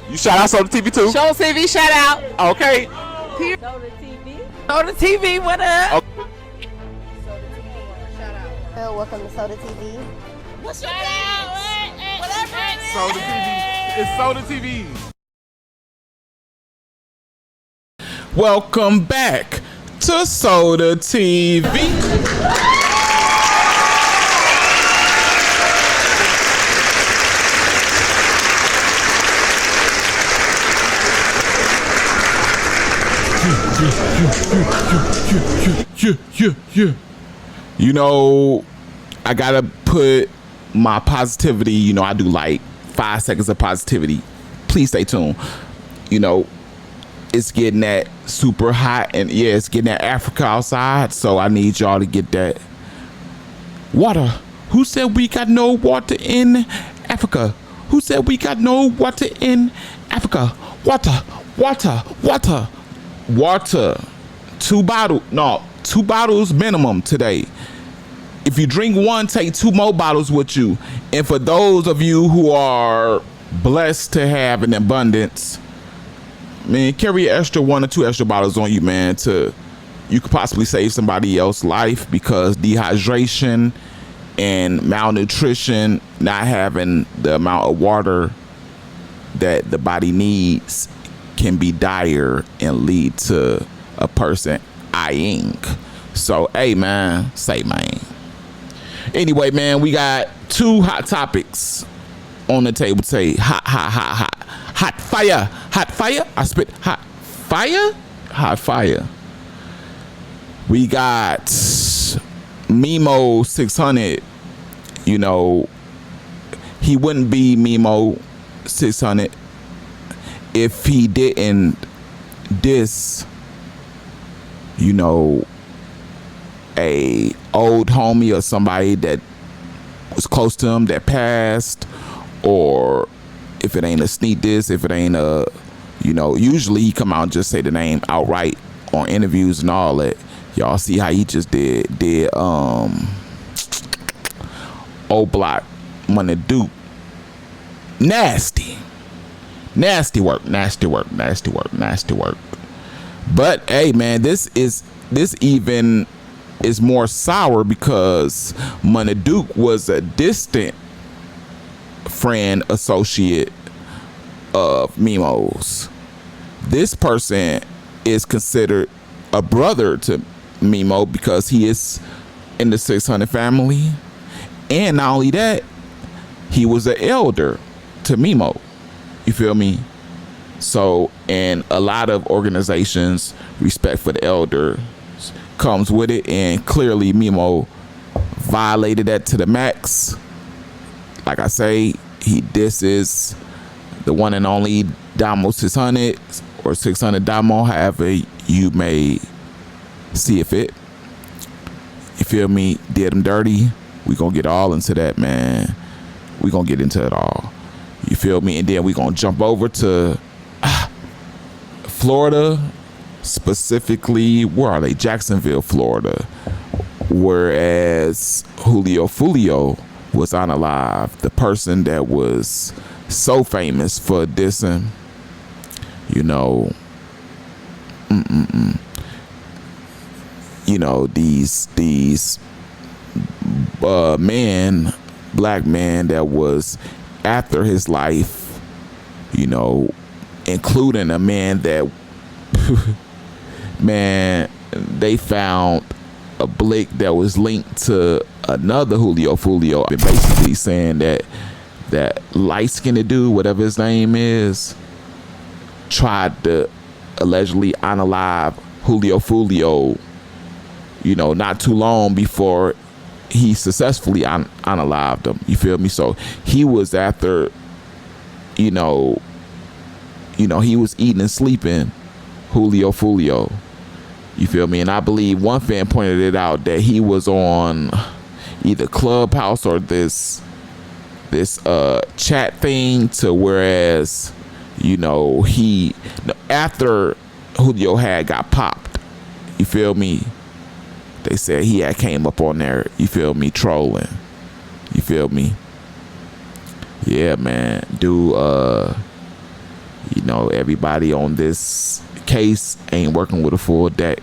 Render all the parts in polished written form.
You shout out Soda TV too? Show TV shout out. Okay. Soda TV. Soda TV, what up? Okay. Soda TV. Shout out. Welcome to Soda TV. What's your name? Whatever it is. Soda TV. It's Soda TV. Welcome back to Soda TV. You know, I gotta put my positivity, you know, I do like 5 seconds of positivity. Please stay tuned. You know, it's getting that super hot, and yeah, it's getting that Africa outside, so I need y'all to get that water. Who said we got no water in Africa? Who said we got no water in Africa? Water, water, water, water. 2 bottles minimum today. If you drink one, take 2 more bottles with you. And for those of you who are blessed to have an abundance, man, carry an extra 1 or 2 extra bottles on you, man, you could possibly save somebody else's life, because dehydration and malnutrition, not having the amount of water that the body needs, can be dire and lead to a person dying. So, hey, man, say, man. Anyway, man, we got 2 hot topics on the table today. Hot fire. I spit hot fire. We got Memo 600. You know, he wouldn't be Memo 600 if he didn't diss, you know, a old homie or somebody that was close to him that passed, or if it ain't a sneak diss, if it ain't a, you know, usually he come out and just say the name outright on interviews and all that. Y'all see how he just did old block Money Duke. Nasty work. But hey, man, this even is more sour, because Money Duke was a distant friend, associate of Memo's. This person is considered a brother to Memo, because he is in the 600 family, and not only that, he was an elder to Memo. You feel me? So, and a lot of organizations, respect for the elder comes with it, and clearly Memo violated that to the max. Like I say, this is the one and only Domo 600, or 600 Domo, however you may see it fit. You feel me? Did him dirty. We gonna get all into that, man. We gonna get into it all. You feel me? And then we gonna jump over to Florida, specifically, where are they? Jacksonville, Florida. Whereas Julio was unalive, the person that was so famous for dissing, you know, you know, these black men that was after his life, you know, including a man that man, they found a blick that was linked to another Foolio, basically saying that light-skinned dude, whatever his name is, tried to allegedly unalive Foolio, you know, not too long before he successfully unalived him. You feel me? So he was after, you know, he was eating and sleeping Foolio. You feel me? And I believe one fan pointed it out that he was on either Clubhouse or this chat thing, to whereas, you know, after Julio had got popped, you feel me, they said he had came up on there, you feel me, trolling. You feel me? Yeah, man. Dude, know, everybody on this case ain't working with a full deck.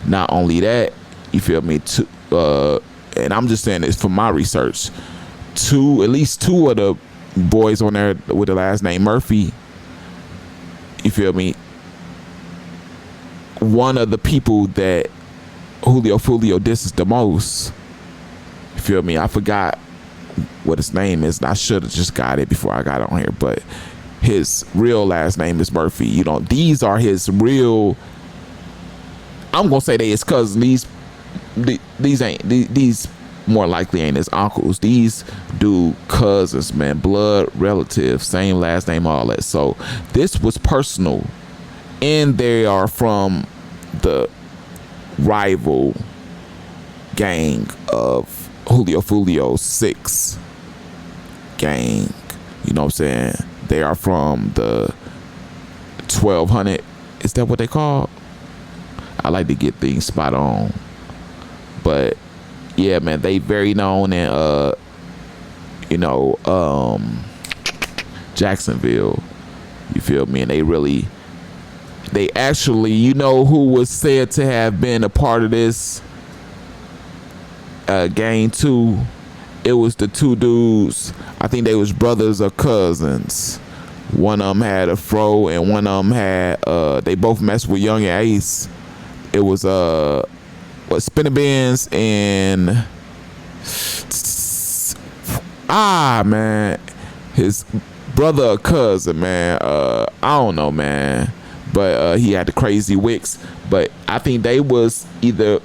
Not only that, you feel me, and I'm just saying this from my research, at least two of the boys on there with the last name Murphy, you feel me, one of the people that Julio Foolio disses the most, you feel me, I forgot what his name is, and I should have just got it before I got on here, but his real last name is Murphy. You know, these are his real, I'm gonna say they his cousins. These more likely ain't his uncles. These dude cousins, man, blood relatives, same last name, all that. So this was personal, and they are from the rival gang of Julio Foolio's 6 gang. You know what I'm saying? They are from the 1200. Is that what they call? I like to get things spot on. But yeah, man, they very known in Jacksonville. You feel me? And they actually, you know who was said to have been a part of this gang too? It was the 2 dudes. I think they was brothers or cousins. One of them had a fro, and one of them had they both messed with Young and Ace. It was Spinner Benz and man, his brother or cousin, man. I don't know, man, but he had the crazy wicks. But I think they was either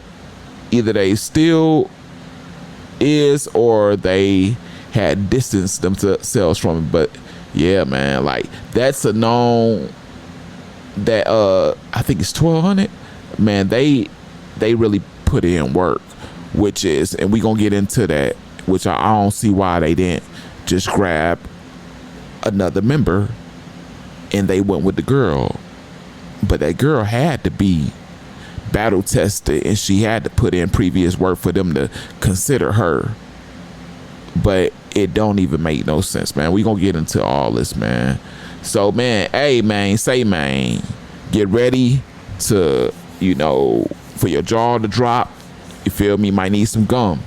they still is, or they had distanced themselves from it. But yeah, man, like that's a known that I think it's 1200. Man, they really put in work, which is, and we gonna get into that, which I don't see why they didn't just grab another member and they went with the girl. But that girl had to be battle tested, and she had to put in previous work for them to consider her. But it don't even make no sense, man. We gonna get into all this, man. So, man, hey, man, get ready to, you know, for your jaw to drop. You feel me? Might need some gum.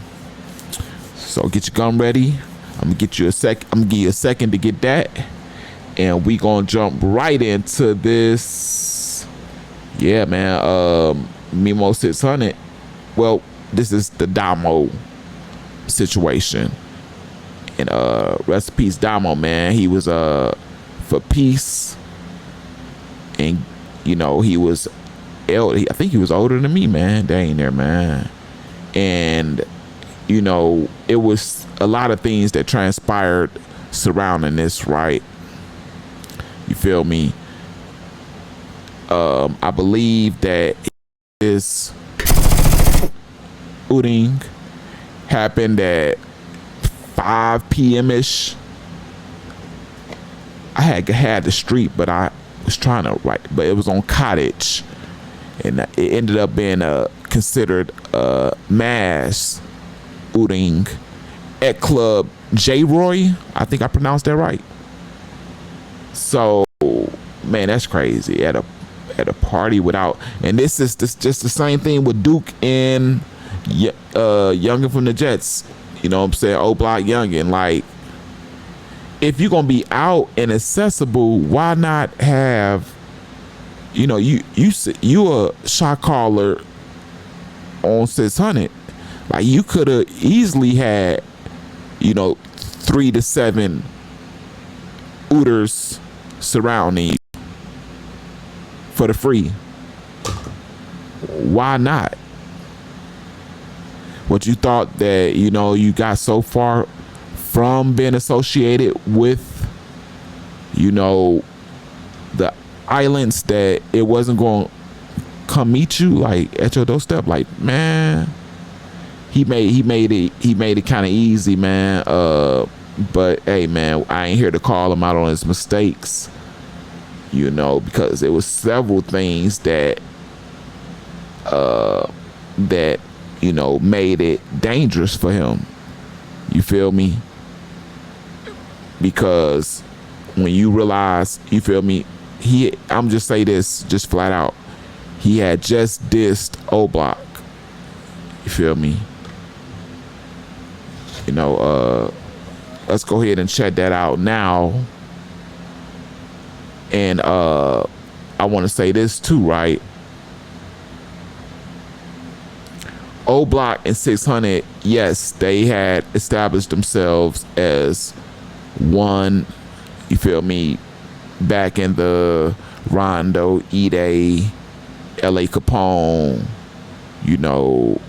So get your gum ready. I'm gonna give you a second to get that, and we gonna jump right into this. Yeah, man. Memo 600. Well, this is the Domo situation, and rest in peace, Domo, man. He was for peace, and you know he was I think he was older than me, man. Dang there, man. And you know, it was a lot of things that transpired surrounding this, right? You feel me? I believe that this shooting happened at 5 p.m. ish. I had the street, but I was trying to write, but it was on Cottage, and it ended up being considered a mass shooting at Club J Roy. I think I pronounced that right. So, man, that's crazy. At a party without, and this is just the same thing with Duke and Youngin from the Jets. You know what I'm saying? Old Block Youngin. Like, if you're gonna be out and accessible, why not have, you know, you a shot caller on 600? Like, you could have easily had, you know, 3 to 7 ooters surrounding you for the free. Why not? What, you thought that, you know, you got so far from being associated with, you know, the islands that it wasn't going to come meet you like at your doorstep? Like, man, he made it kind of easy, man. But hey, man, I ain't here to call him out on his mistakes, you know, because there was several things that you know, made it dangerous for him. You feel me? Because when you realize, you feel me, I'm just say this, just flat out. He had just dissed O Block. You feel me? You know, let's go ahead and check that out now. And I want to say this too, right? O Block and 600, yes, they had established themselves as one, you feel me, back in the Rondo, E-Day, LA Capone, you know,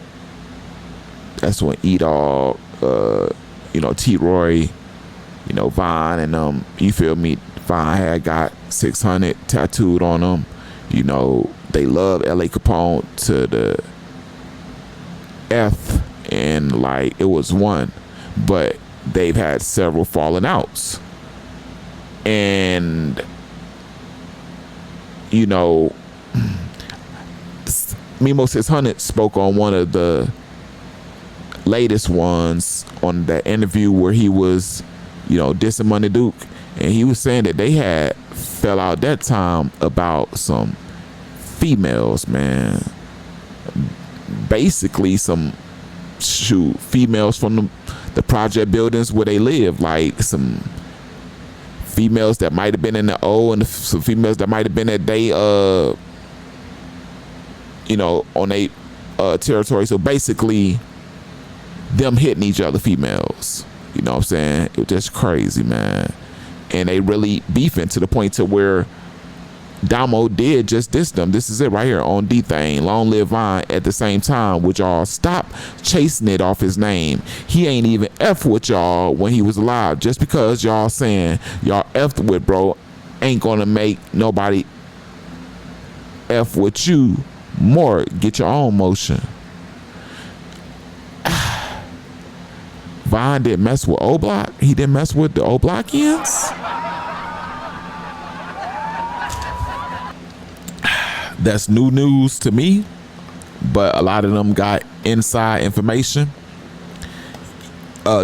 that's when E-Dog, you know, T-Roy, you know, Vine and you feel me, Vine had got 600 tattooed on them. You know, they love LA Capone to the F, and like it was one, but they've had several falling outs. And you know, Memo 600 spoke on one of the latest ones on that interview where he was, you know, dissing Money Duke, and he was saying that they had fell out that time about some females, man. Basically some females from the project buildings where they live, like some females that might have been in the O and some females that might have been at they you know, on a territory. So basically them hitting each other, females, you know what I'm saying? It was just crazy, man. And they really beefing to the point to where Domo did just diss them. This is it right here on D-Thing. Long live Vine. At the same time, would y'all stop chasing it off his name? He ain't even F with y'all when he was alive. Just because y'all saying y'all F'd with bro ain't gonna make nobody F with you more. Get your own motion. Vine didn't mess with O Block. He didn't mess with the O Blockians. That's new news to me, but a lot of them got inside information.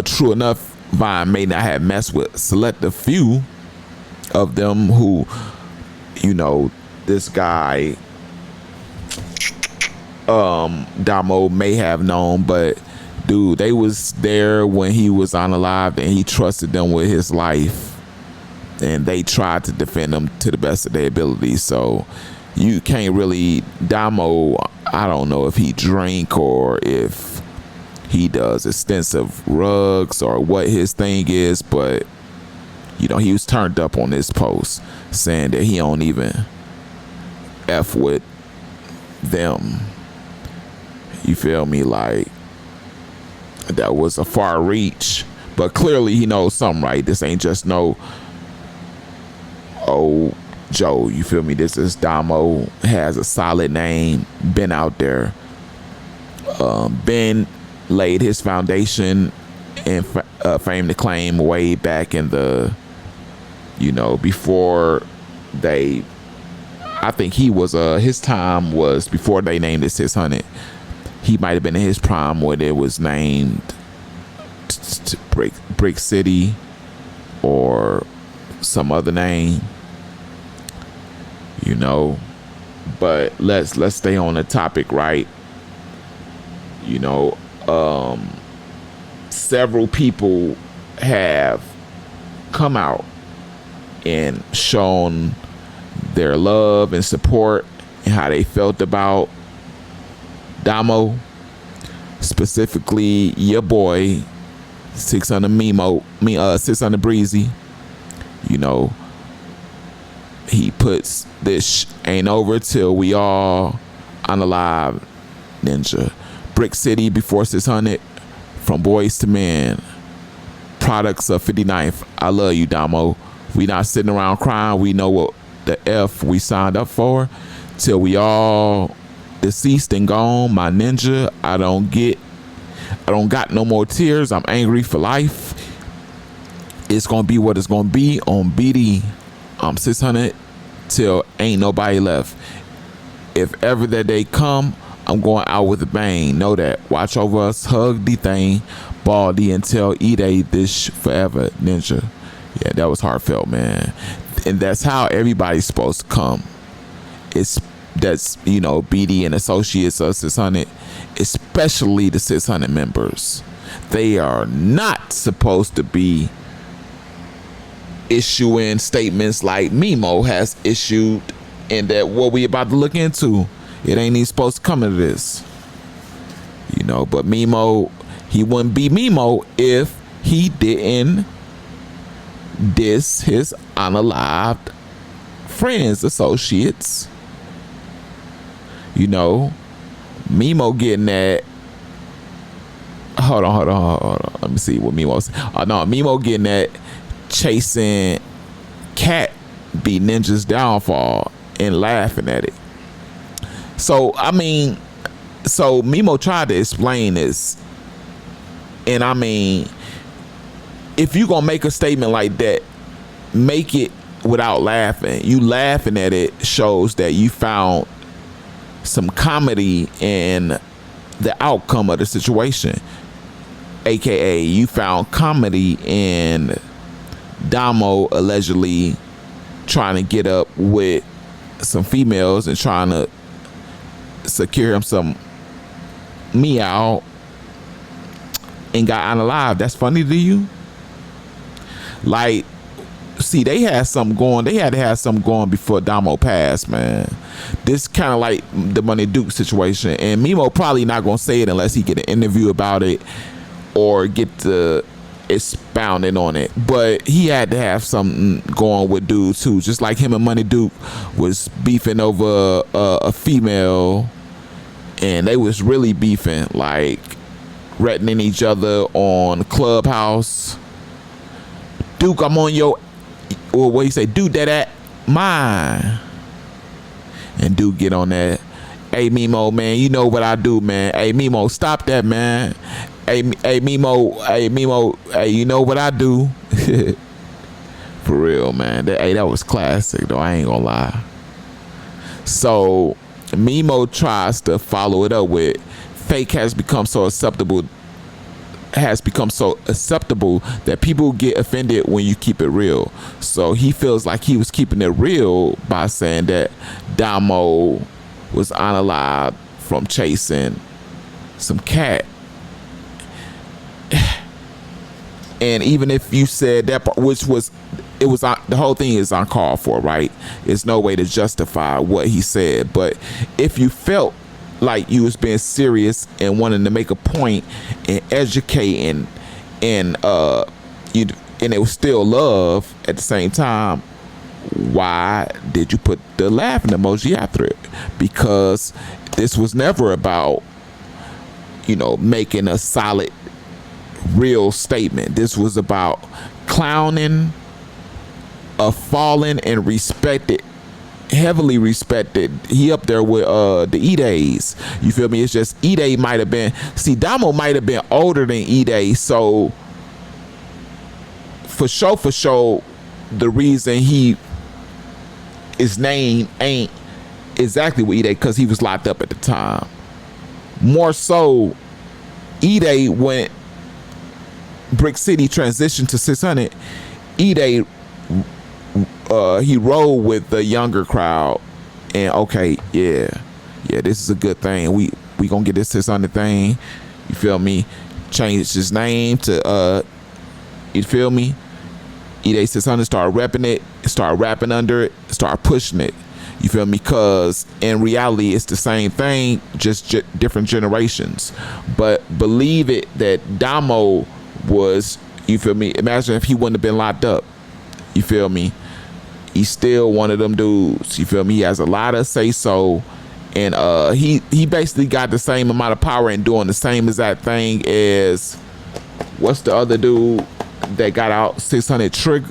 True enough, Vine may not have messed with select a few of them who, you know, this guy Domo may have known, but dude, they was there when he was unalive and he trusted them with his life, and they tried to defend him to the best of their ability. So you can't really, Domo, I don't know if he drink or if he does extensive rugs or what his thing is, but you know, he was turned up on this post saying that he don't even F with them. You feel me? Like, that was a far reach, but clearly he knows something, right? This ain't just no, oh, Joe, you feel me? This is Domo, has a solid name, been out there, been laid his foundation and fame to claim way back in the, you know, before they, I think he was, his time was before they named it 600. He might have been in his prime when it was named Brick City or some other name, you know. But let's stay on the topic, right? You know, several people have come out and shown their love and support and how they felt about Domo, specifically your boy 600 Memo, 600 Breezy. You know, he puts this ain't over till we all unalive. Ninja, Brick City before 600, from Boys to Men, products of 59th. I love you, Domo. We not sitting around crying. We know what the F we signed up for till we all deceased and gone. My ninja, I don't got no more tears. I'm angry for life. It's gonna be what it's gonna be on BD. 600 till ain't nobody left. If ever that day come, I'm going out with a bang. Know that. Watch over us. Hug the thing. Baldy until E-Day this forever. Ninja. Yeah, that was heartfelt, man. And that's how everybody's supposed to come. That's BD and associates of 600, especially the 600 members. They are not supposed to be issuing statements like Memo has issued, and that what we about to look into, it ain't even supposed to come into this. But Memo, he wouldn't be Memo if he didn't diss his unalived friends, associates. Memo getting that. Hold on. Let me see what Memo said. No, Memo getting that chasing cat be Ninja's downfall and laughing at it. So Memo tried to explain this, and if you gonna make a statement like that, make it without laughing. You laughing at it shows that you found some comedy in the outcome of the situation, aka you found comedy in Domo allegedly trying to get up with some females and trying to secure him some meow and got unalive. That's funny to you? Like, see, they had something going. They had to have something going before Domo passed, man. This kind of like the Money Duke situation, and Memo probably not gonna say it unless he get an interview about it or get to expounding on it. But he had to have something going with dude too, just like him and Money Duke was beefing over a female, and they was really beefing, like threatening each other on Clubhouse. Duke, I'm on your, or what you say, Duke, that at mine. And Duke get on that. Hey Memo, man, you know what I do, man. Hey Memo, stop that, man. Hey Memo, hey, you know what I do. For real, man. That was classic though, I ain't gonna lie. So Memo tries to follow it up with fake has become so acceptable that people get offended when you keep it real. So he feels like he was keeping it real by saying that Domo was unalive from chasing some cat. And even if you said that part, the whole thing is uncalled for, right? There's no way to justify what he said. But if you felt like you was being serious and wanting to make a point and educating, and it was still love at the same time, why did you put the laughing emoji after it? Because this was never about making a solid real statement. This was about clowning a fallen and heavily respected. He up there with the E-Days. You feel me? It's just E-Day might have been, Domo might have been older than E-Day, so for sure the reason his name ain't exactly with E-Day, because he was locked up at the time. More so, E-Day, when Brick City transitioned to 600, E-Day he rolled with the younger crowd, and okay, yeah, this is a good thing. We gonna get this 600 thing. You feel me? Changed his name to you feel me? E-Day 600, start repping it, start rapping under it, start pushing it. You feel me? Cause in reality, it's the same thing, just different generations. But believe it that Domo was, you feel me? Imagine if he wouldn't have been locked up. You feel me? He's still one of them dudes. You feel me? He has a lot of say so, and he basically got the same amount of power in doing the same exact thing as what's the other dude that got out 600 Trigger?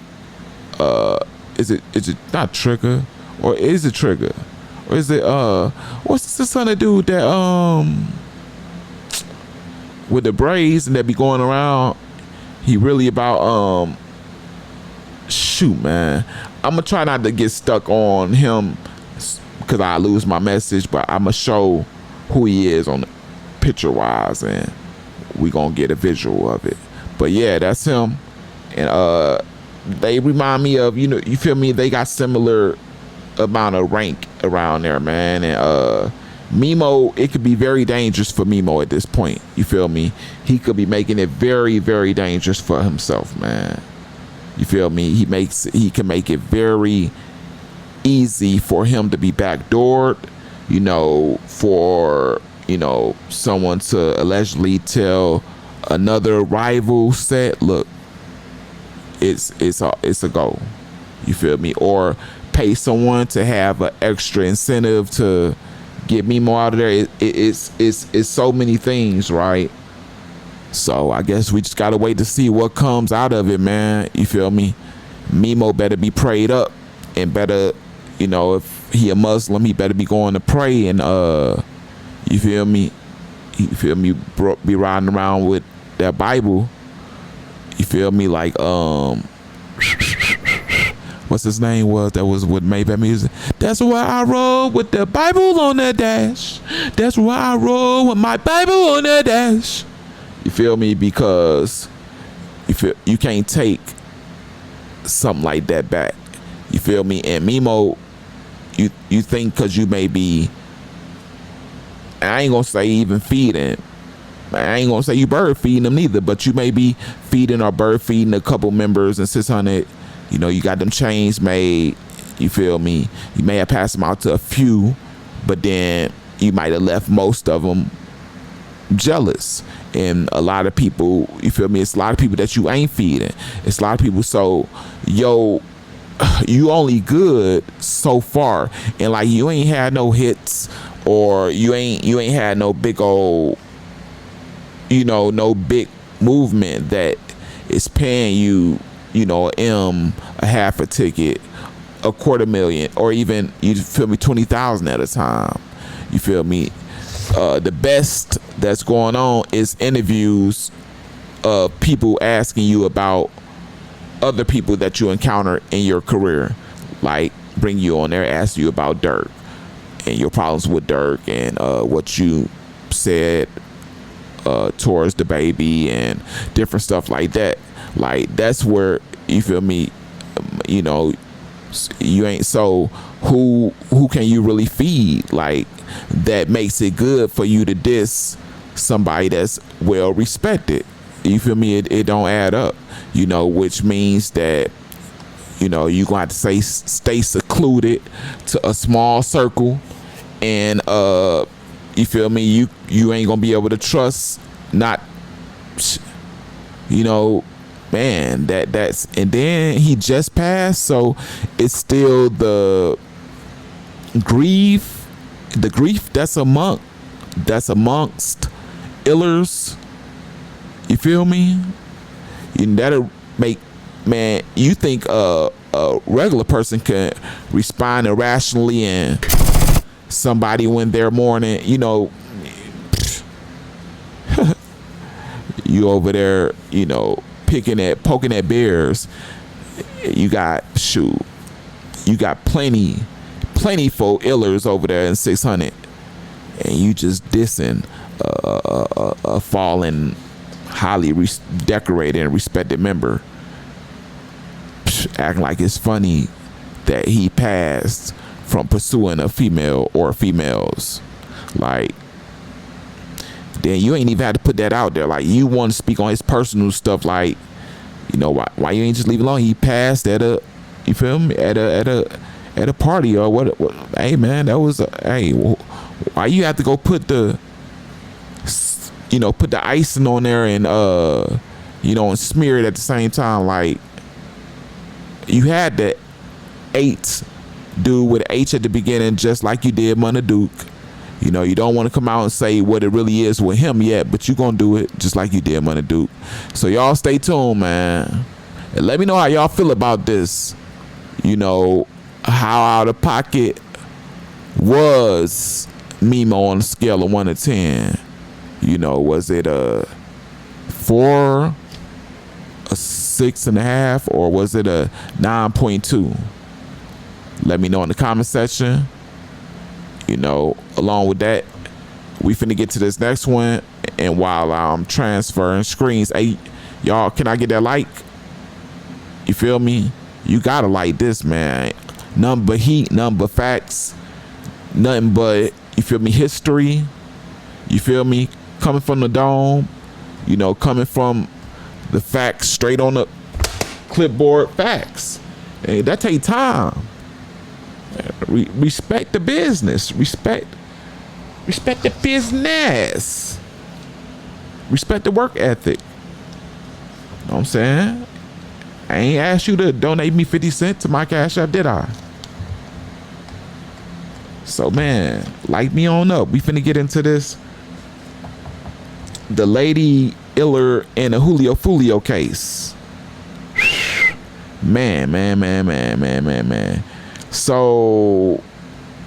Is it not Trigger, or is it Trigger, or is it what's the 600 dude that with the braids and that be going around? He really about shoot, man. I'm gonna try not to get stuck on him because I lose my message, but I'm gonna show who he is on the picture wise, and we gonna get a visual of it. But yeah, that's him. And they remind me of, you feel me? They got similar amount of rank around there, man. And Memo, it could be very dangerous for Memo at this point. You feel me? He could be making it very, very dangerous for himself, man. You feel me? He can make it very easy for him to be backdoored, for someone to allegedly tell another rival set, look, it's a go. You feel me? Or pay someone to have an extra incentive to get Memo out of there. It's so many things, right? So I guess we just gotta wait to see what comes out of it, man. You feel me? Memo better be prayed up, and better, if he a Muslim, he better be going to pray, and you feel me? Be riding around with that Bible. You feel me? Like what's his name that was with Maybach Music? That's why I roll with the Bible on the dash. That's why I roll with my Bible on the dash. You feel me? Because you can't take something like that back. You feel me? And Memo, you think because you may be, I ain't gonna say even feeding, I ain't gonna say you bird feeding them neither, but you may be feeding or bird feeding a couple members and 600. You got them chains made. You feel me? You may have passed them out to a few, but then you might have left most of them jealous. And a lot of people, you feel me? It's a lot of people that you ain't feeding. It's a lot of people. So, you only good so far, and like you ain't had no hits, or you ain't had no big old, no big movement that is paying you, a half a ticket, $250,000, or even, you feel me, 20,000 at a time. You feel me? The best that's going on is interviews of people asking you about other people that you encounter in your career, like bring you on there, ask you about Dirk and your problems with Dirk, and what you said towards the baby and different stuff like that. Like, that's where, you feel me, you ain't, so who can you really feed, like, that makes it good for you to diss somebody that's well respected? You feel me? It don't add up, which means that, you're gonna have to stay secluded to a small circle, and you feel me, you ain't gonna be able to trust, not, man, that's, and then he just passed, so it's still the grief that's amongst illers. You feel me? That'll make, man, you think a regular person can respond irrationally, and somebody when they're mourning, you over there, poking at bears. You got plenty folk illers over there in 600, and you just dissing a fallen, highly decorated and respected member, acting like it's funny that he passed from pursuing a female or females. Like, then you ain't even had to put that out there. Like, you want to speak on his personal stuff, like, why you ain't just leave it alone? He passed at a, you feel me, at a party or what? Hey man, that was why you have to go put the icing on there and and smear it at the same time? Like, you had the 8 dude with H at the beginning, just like you did Mona Duke. You don't want to come out and say what it really is with him yet, but you gonna do it just like you did Mona Duke. So y'all stay tuned, man, and let me know how y'all feel about this. How out of pocket was Memo on a scale of 1 to 10? Was it a 4, a 6.5, or was it a 9.2? Let me know in the comment section. Along with that, we finna get to this next one, and while I'm transferring screens, hey y'all, can I get that like? You feel me? You gotta like this, man. Nothing but heat, nothing but facts, nothing but, you feel me, history. You feel me? Coming from the dome, you know, coming from the facts straight on the clipboard, facts. Hey, that take time. Respect the business. Respect the business. Respect the work ethic. You know what I'm saying? I ain't asked you to donate me 50 cents to my Cash App, did I? So, man, light me on up. We finna get into this. The Lady LLER and the Julio Foolio case. Man. So,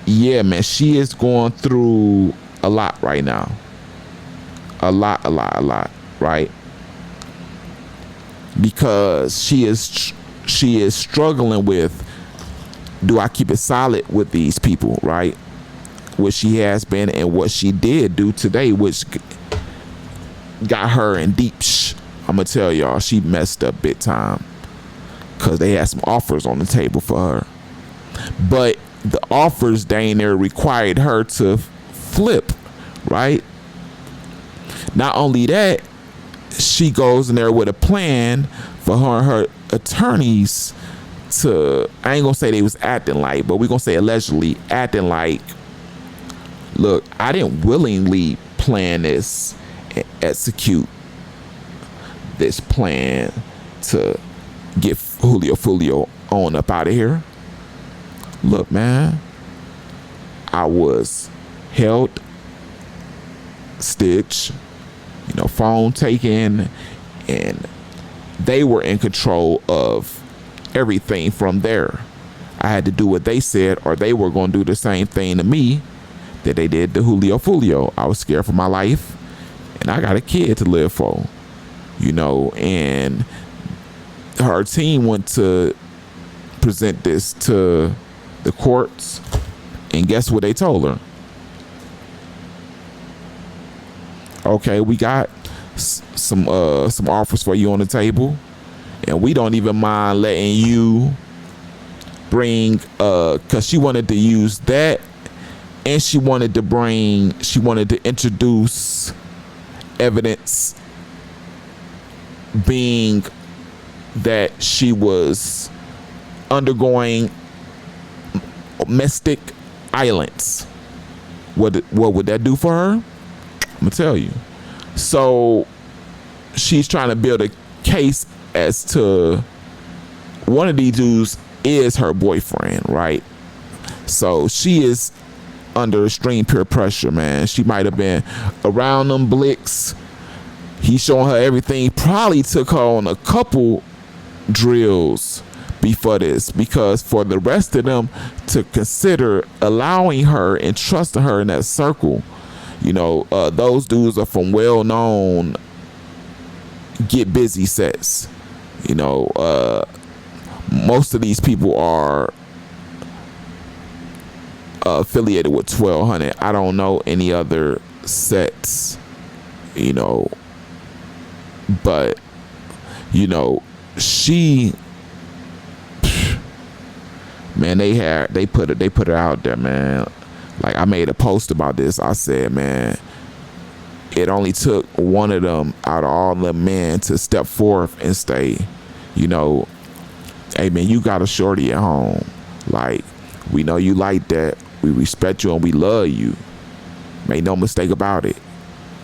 yeah, man, she is going through a lot right now. A lot, right? Because she is struggling with, do I keep it solid with these people, right? What she has been and what she did do today, which got her in deep I'm gonna tell y'all, she messed up big time, because they had some offers on the table for her, but the offers dang near required her to flip, right? Not only that, she goes in there with a plan for her and her attorneys to, I ain't gonna say they was acting like, but we gonna say allegedly acting like, look, I didn't willingly plan this and execute this plan to get Julio Foolio on up out of here. Look, man, I was held stitch, you know, phone taken, and they were in control of everything from there. I had to do what they said, or they were going to do the same thing to me that they did to Julio Foolio. I was scared for my life, and I got a kid to live for, you know, and her team went to present this to the courts, and guess what they told her? Okay, we got some offers for you on the table, and we don't even mind letting you bring, because she wanted to use that, and she wanted to introduce evidence being that she was undergoing domestic violence. What would that do for her? I'm gonna tell you. So she's trying to build a case as to one of these dudes is her boyfriend, right? So she is under extreme peer pressure, man. She might have been around them blicks. He's showing her everything. He probably took her on a couple drills before this, because for the rest of them to consider allowing her and trusting her in that circle, you know, those dudes are from well-known get busy sets. You know, most of these people are affiliated with 1200. I don't know any other sets, you know, but you know, she, man, they put her out there, man. Like, I made a post about this. I said, man, it only took one of them out of all the men to step forth and say, you know, hey, man, you got a shorty at home. Like, we know you like that. We respect you and we love you. Make no mistake about it.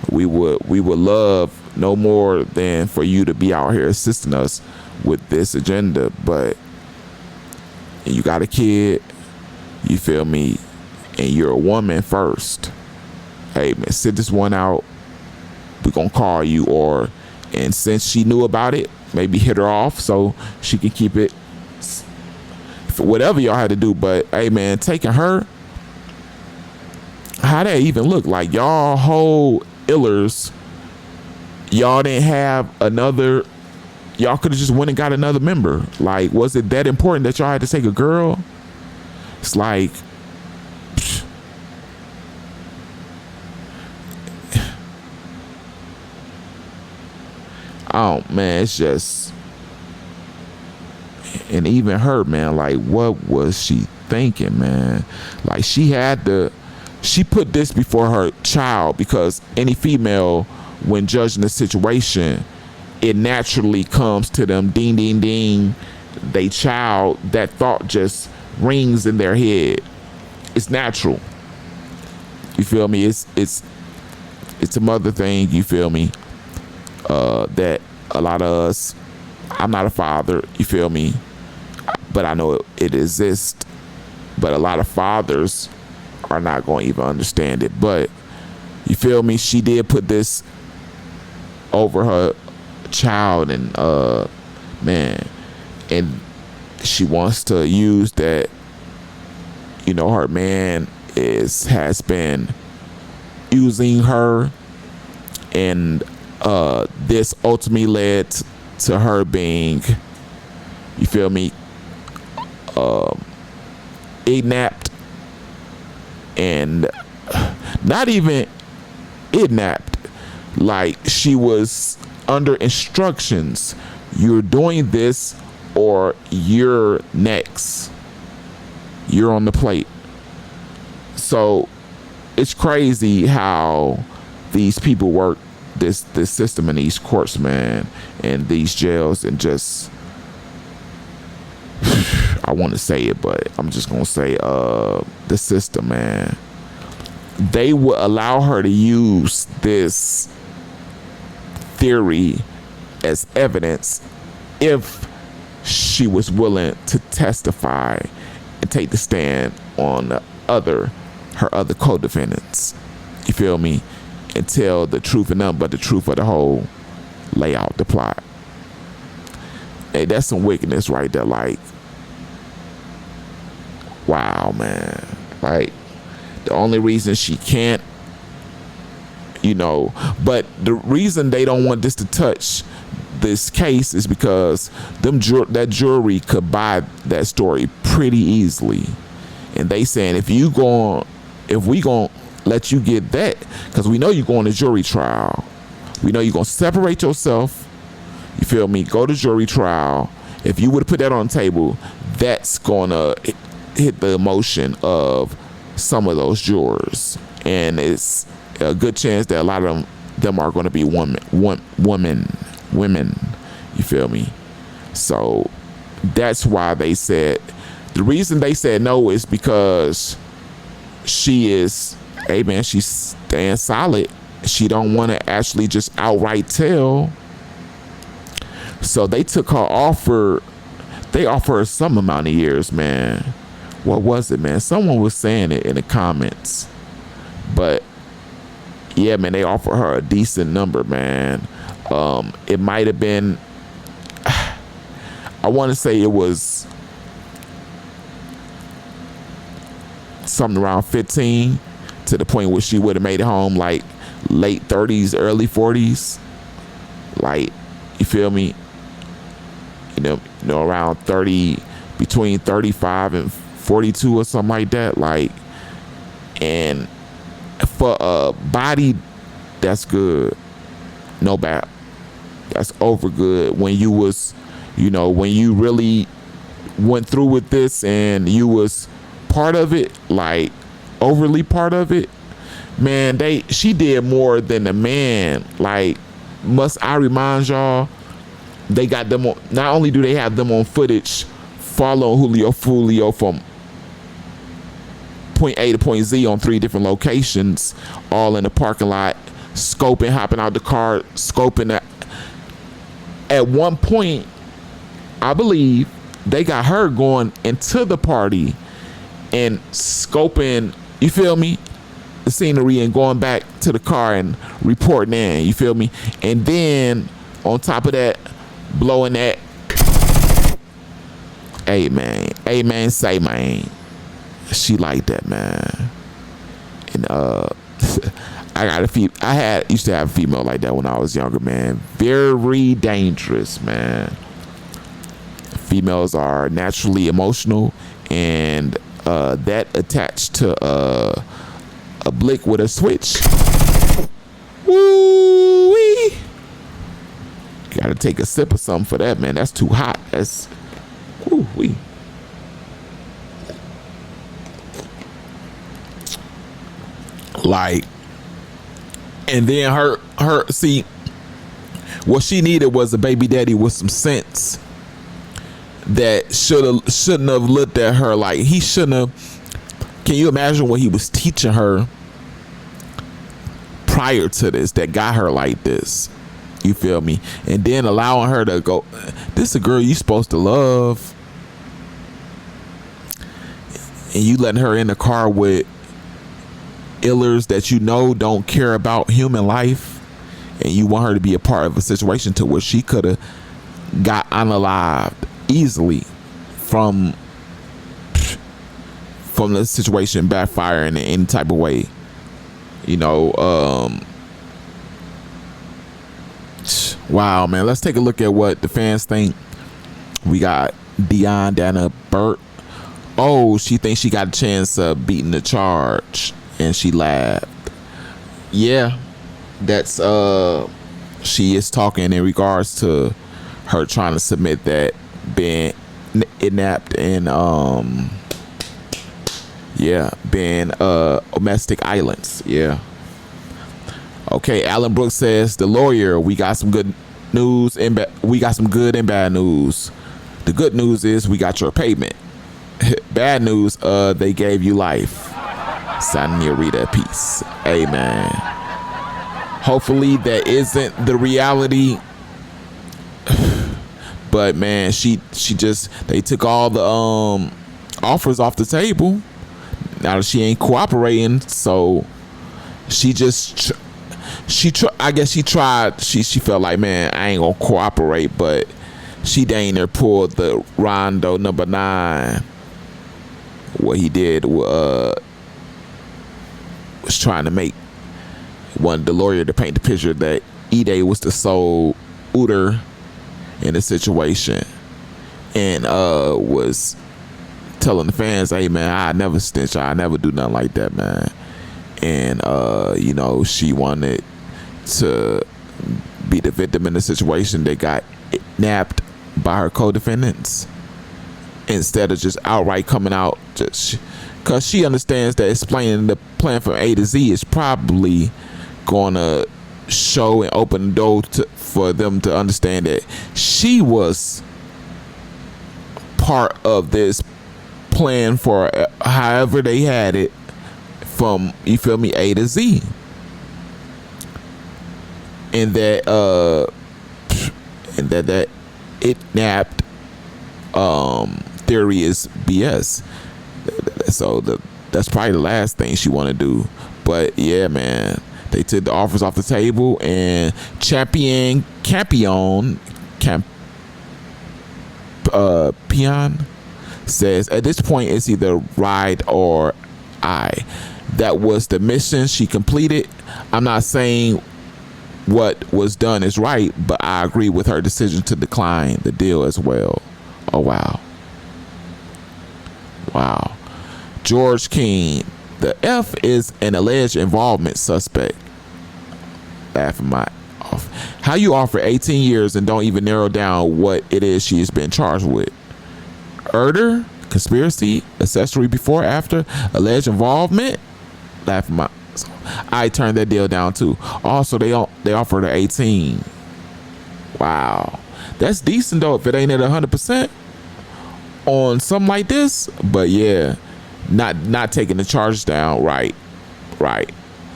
We would love no more than for you to be out here assisting us with this agenda. But you got a kid, you feel me, and you're a woman first. Hey, man, sit this one out. We're gonna call you, and since she knew about it, maybe hit her off so she can keep it, for whatever y'all had to do. But hey, man, taking her, how that even look? Like, y'all whole illers, y'all didn't have another, y'all could have just went and got another member. Like, was it that important that y'all had to take a girl? It's like, oh man, it's just, And even her, man, like, what was she thinking, man? Like, she put this before her child, because any female, when judging the situation, it naturally comes to them, ding, ding, ding. They child, that thought just rings in their head. It's natural. You feel me? It's a mother thing, you feel me? That a lot of us, I'm not a father, you feel me? But I know it exists. But a lot of fathers are not going to even understand it. But you feel me? She did put this over her child, and man, and she wants to use that, you know, her man has been using her, and this ultimately led to her being, you feel me, kidnapped, and not even kidnapped, like she was under instructions. You're doing this or you're next. You're on the plate. So it's crazy how these people work this system in these courts, man, and these jails, and just I want to say it, but I'm just gonna say the system, man. They would allow her to use this theory as evidence if she was willing to testify and take the stand on her other co-defendants. You feel me? And tell the truth and nothing but the truth of the whole, lay out the plot. Hey, that's some wickedness right there. Like, wow, man. Like, the only reason she can't, you know, but the reason they don't want this to touch this case is because that jury could buy that story pretty easily. And they saying, if we gonna let you get that, because we know you're going to jury trial. We know you're gonna separate yourself. You feel me? Go to jury trial. If you would have put that on the table, that's gonna hit the emotion of some of those jurors, and it's a good chance that a lot of them are going to be women. You feel me? So that's why they said, the reason they said no is because she is, hey man, she's staying solid. She don't want to actually just outright tell. So they took her offer. They offered her some amount of years, man. What was it, man? Someone was saying it in the comments. But yeah, man, they offered her a decent number, man. It might have been, I want to say it was something around 15, to the point where she would have made it home like late 30s, early 40s. Like, you feel me? You know, around 30, between 35 and 42 or something like that. Like, and for a body, that's good. No bad. That's over good. When you was, you know, when you really went through with this and you was part of it, like overly part of it, man, she did more than the man. Like, must I remind y'all, they got them on, not only do they have them on footage following Foolio from point A to point Z on 3 different locations, all in the parking lot, scoping, hopping out the car, scoping. At one point, I believe they got her going into the party and scoping, you feel me, the scenery, and going back to the car and reporting in, you feel me? And then on top of that, blowing that, hey man, say man. She like that, man. And I used to have a female like that when I was younger, man. Very dangerous, man. Females are naturally emotional, and that attached to a blick with a switch. Woo-wee. Gotta take a sip of something for that, man. That's too hot. That's Ooh, wee. Like, and then her see, what she needed was a baby daddy with some sense that shouldn't have looked at her like he shouldn't have. Can you imagine what he was teaching her prior to this that got her like this? You feel me? And then allowing her to go, this is a girl you supposed to love, and you letting her in the car with illers that you know don't care about human life, and you want her to be a part of a situation to where she could have got unalived easily from the situation backfiring in any type of way. You know, wow, man. Let's take a look at what the fans think. We got Dion Dana Burt. Oh, she thinks she got a chance of beating the charge, and she laughed. Yeah, that's she is talking in regards to her trying to submit that being kidnapped and being domestic islands. Yeah. Okay, Alan Brooks says, the lawyer, we got some good news and we got some good and bad news. The good news is we got your payment. Bad news, they gave you life. Signing your Rita peace. Amen. Hopefully that isn't the reality. But man, she just, they took all the offers off the table. Now that she ain't cooperating, so she just I guess she tried. She felt like, man, I ain't gonna cooperate, but she dang near pulled the Rondo number 9. What he did was trying to make the lawyer to paint the picture that Ide was the sole ooter in the situation, and was telling the fans, hey man, I never snitch, I never do nothing like that, man. And you know, she wanted to be the victim in the situation that got napped by her co-defendants, instead of just outright coming out, just because she understands that explaining the plan from A to Z is probably gonna show and open the door for them to understand that she was part of this plan for however they had it from, you feel me, A to Z. And that it napped theory is BS. So that's probably the last thing she want to do. But yeah, man, they took the offers off the table, and Campion says, at this point it's either ride or I. That was the mission she completed. I'm not saying what was done is right, but I agree with her decision to decline the deal as well. Oh wow. Wow. George King, the F is an alleged involvement suspect. Laughing my off. How you offer 18 years and don't even narrow down what it is she has been charged with? Murder, conspiracy, accessory before, after, alleged involvement. Laughing my. I turned that deal down too. Also, they offered her 18. Wow, that's decent though if it ain't at 100% on something like this. But yeah, not taking the charges down. Right.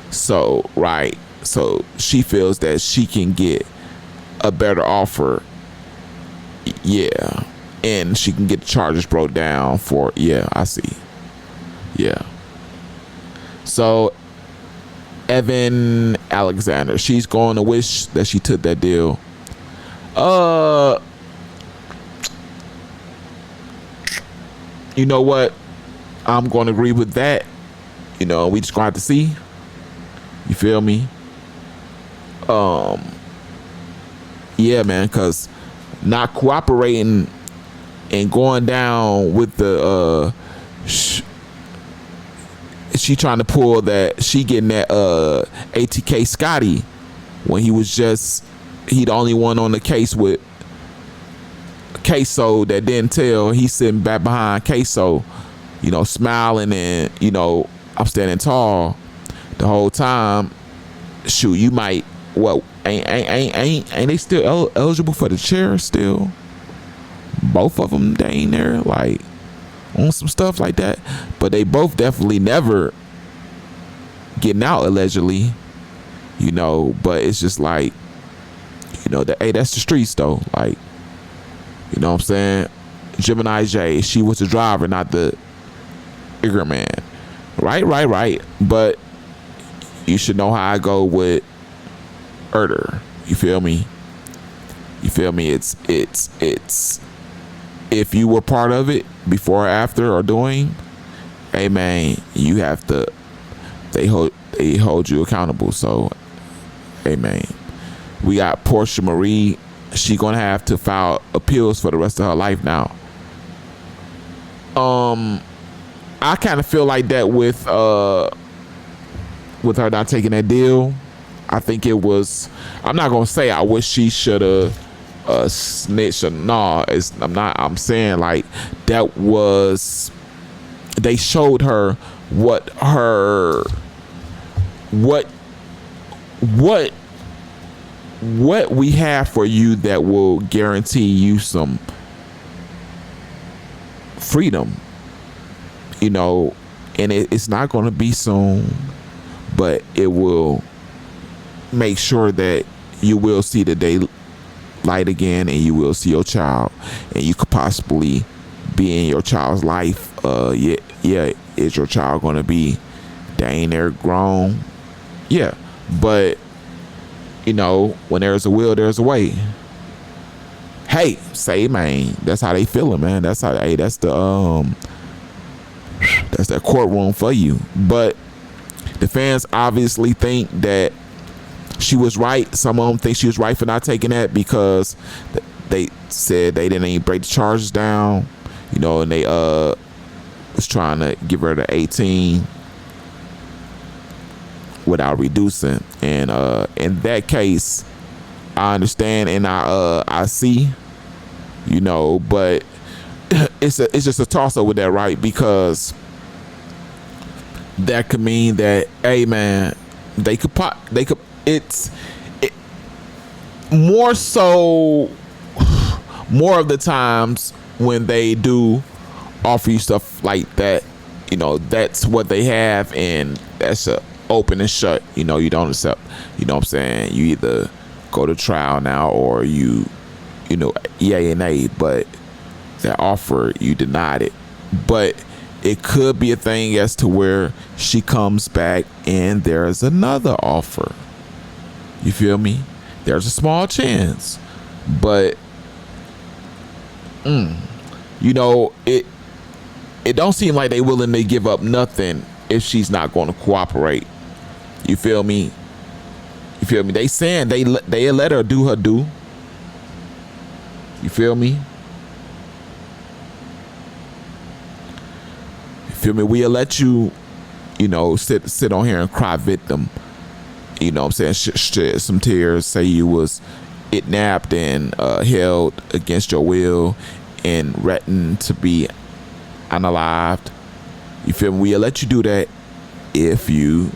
So she feels that she can get a better offer. Yeah, and she can get the charges brought down for. Yeah, I see. Yeah. So Evan Alexander, she's going to wish that she took that deal. You know what? I'm going to agree with that. You know, we just going to have to see. You feel me? Yeah, man, because not cooperating and going down with the she trying to pull that, she getting that ATK Scotty when he was just, he the only one on the case with Queso that didn't tell. He's sitting back behind Queso, you know, smiling, and you know, I'm standing tall the whole time. Shoot, you might ain't they still eligible for the chair still? Both of them, they ain't there like on some stuff like that, but they both definitely never getting out allegedly, you know. But it's just like, you know, that, hey, that's the streets though, like, you know what I'm saying? Gemini J, she was the driver, not the ignorant man. Right. But you should know how I go with Erder. You feel me? It's if you were part of it before or after or doing, hey man, you have to, they hold you accountable. So, hey man, we got Portia Marie. She gonna have to file appeals for the rest of her life now. I kind of feel like that with her not taking that deal. I think it was, I'm not gonna say I wish she should have snitched or nah. I'm saying like that was, they showed her what we have for you that will guarantee you some freedom, you know. And it's not going to be soon, but it will make sure that you will see the daylight again, and you will see your child, and you could possibly be in your child's life. Is your child going to be, dang, they're grown? Yeah, but you know, when there's a will, there's a way. Hey, say man, that's how they feeling, man. That's how that's that courtroom for you. But the fans obviously think that she was right. Some of them think she was right for not taking that because they said they didn't even break the charges down, you know, and they was trying to give her the 18 without reducing. And in that case, I understand and I see, you know, but it's just a toss up with that, right? Because that could mean that, hey man, it's more of the times when they do offer you stuff like that, you know, that's what they have, and that's a open and shut. You know, you don't accept, you know what I'm saying? You either go to trial now or you know, yay and nay, but that offer, you denied it. But it could be a thing as to where she comes back and there's another offer. You feel me? There's a small chance, but you know, it don't seem like they willing to give up nothing if she's not going to cooperate. You feel me? They saying they let her do her due. You feel me? We'll let you, you know, sit on here and cry victim. You know what I'm saying? Shed some tears, say you was kidnapped and held against your will and threatened to be unalived. You feel me? We'll let you do that if you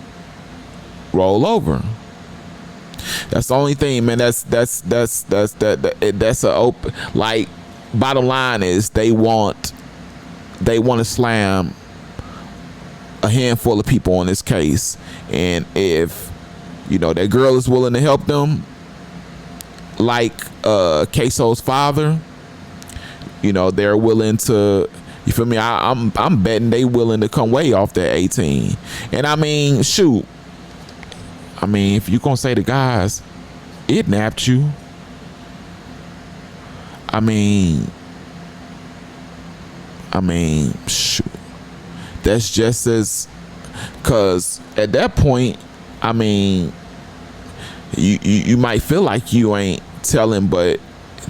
roll over. That's the only thing, man. That's a open, like, bottom line is they want to slam a handful of people on this case, and if you know that girl is willing to help them, like Queso's father, you know, they're willing to, you feel me? I'm betting they willing to come way off that 18. And I mean, shoot, I mean, if you gonna say the guys kidnapped you, I mean, shoot, that's just as, cause at that point, I mean, you might feel like you ain't telling, but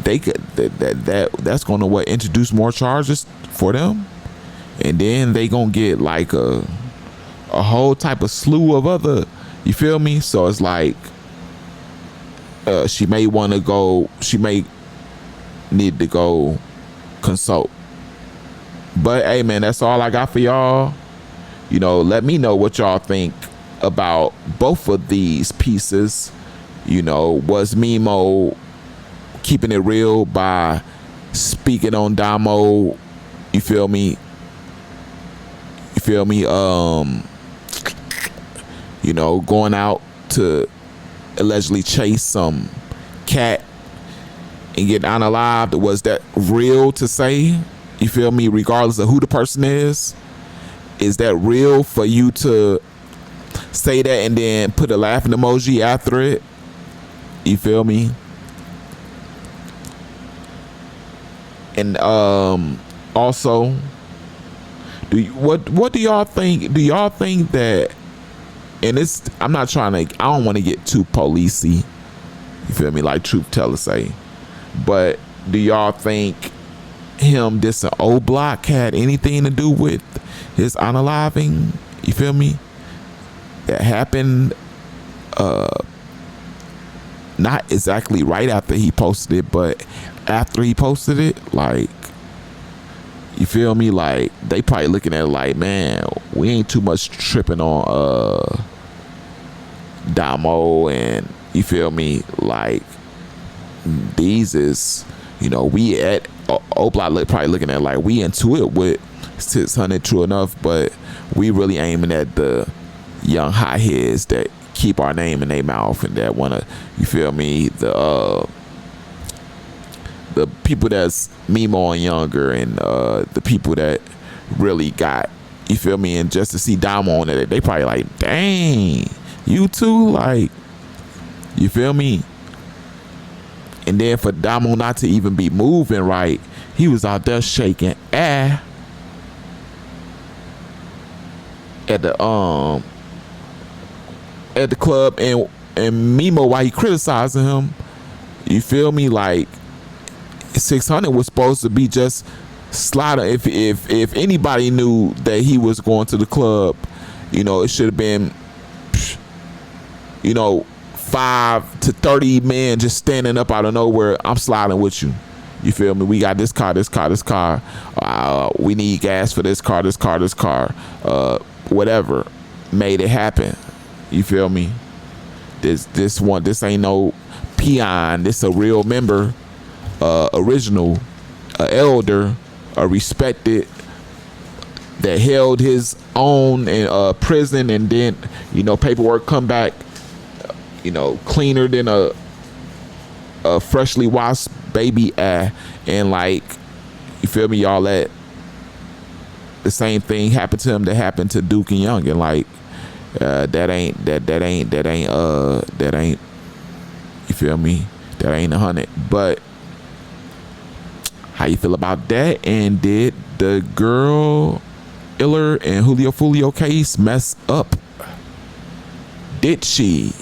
they could that's gonna introduce more charges for them, and then they gonna get like a whole type of slew of other. You feel me? So it's like she may need to go consult. But hey, man, that's all I got for y'all. You know, let me know what y'all think about both of these pieces. You know, was Memo keeping it real by speaking on Domo? You feel me? You feel me? You know, going out to allegedly chase some cat and get unalived. Was that real to say? You feel me? Regardless of who the person is that real for you to say that and then put a laughing emoji after it? You feel me? And also, what do y'all think? Do y'all think that? And it's, I'm not trying to, I don't want to get too policey. You feel me? Like truth teller say. But do y'all think him dissing old block had anything to do with his unaliving? You feel me? That happened not exactly right after he posted it, but after he posted it. Like, you feel me? Like, they probably looking at it like, man, we ain't too much tripping on Domo, and you feel me? Like, these is, you know, we at Oblak probably looking at it like we into it with 600, true enough, but we really aiming at the young hotheads that keep our name in their mouth and that wanna, you feel me, the people that's Memo and younger, and the people that really got, you feel me, and just to see Domo on it, they probably like, dang, you too, like, you feel me? And then for Domo not to even be moving right, he was out there shaking at the club, and Memo, while he criticizing him, you feel me, like 600 was supposed to be just sliding. If anybody knew that he was going to the club, you know, it should have been, you know, 5 to 30 men just standing up out of nowhere. I'm sliding with you. You feel me? We got this car. We need gas for this car. Whatever. Made it happen. You feel me? This ain't no peon. This a real member, original, elder, a respected, that held his own in prison, and then, you know, paperwork come back, you know, cleaner than a freshly washed baby, and like, you feel me, y'all, that the same thing happened to him that happened to Duke and Young, and like, that ain't, you feel me, that ain't 100. But how you feel about that? And did the girl LLER and Julio Foolio case mess up? Did she?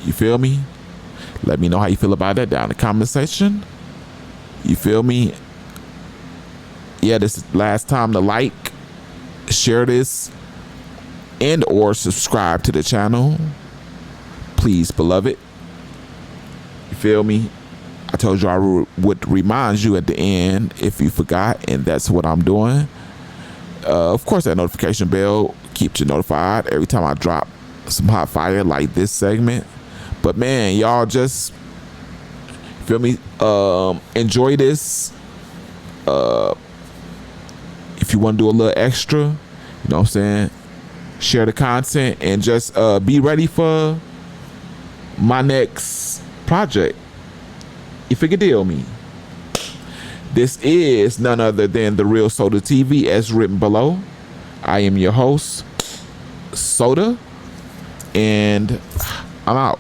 You feel me? Let me know how you feel about that down in the comment section. You feel me? Yeah, this is last time to like, share this, and or subscribe to the channel, please, beloved. You feel me? I told you I would remind you at the end if you forgot, and that's what I'm doing. Of course, that notification bell keeps you notified every time I drop some hot fire like this segment. But man, y'all just, feel me, enjoy this. If you want to do a little extra, you know what I'm saying, share the content, and just be ready for my next project. You figure deal me. This is none other than The Real Soda TV, as written below. I am your host, Soda, and I'm out.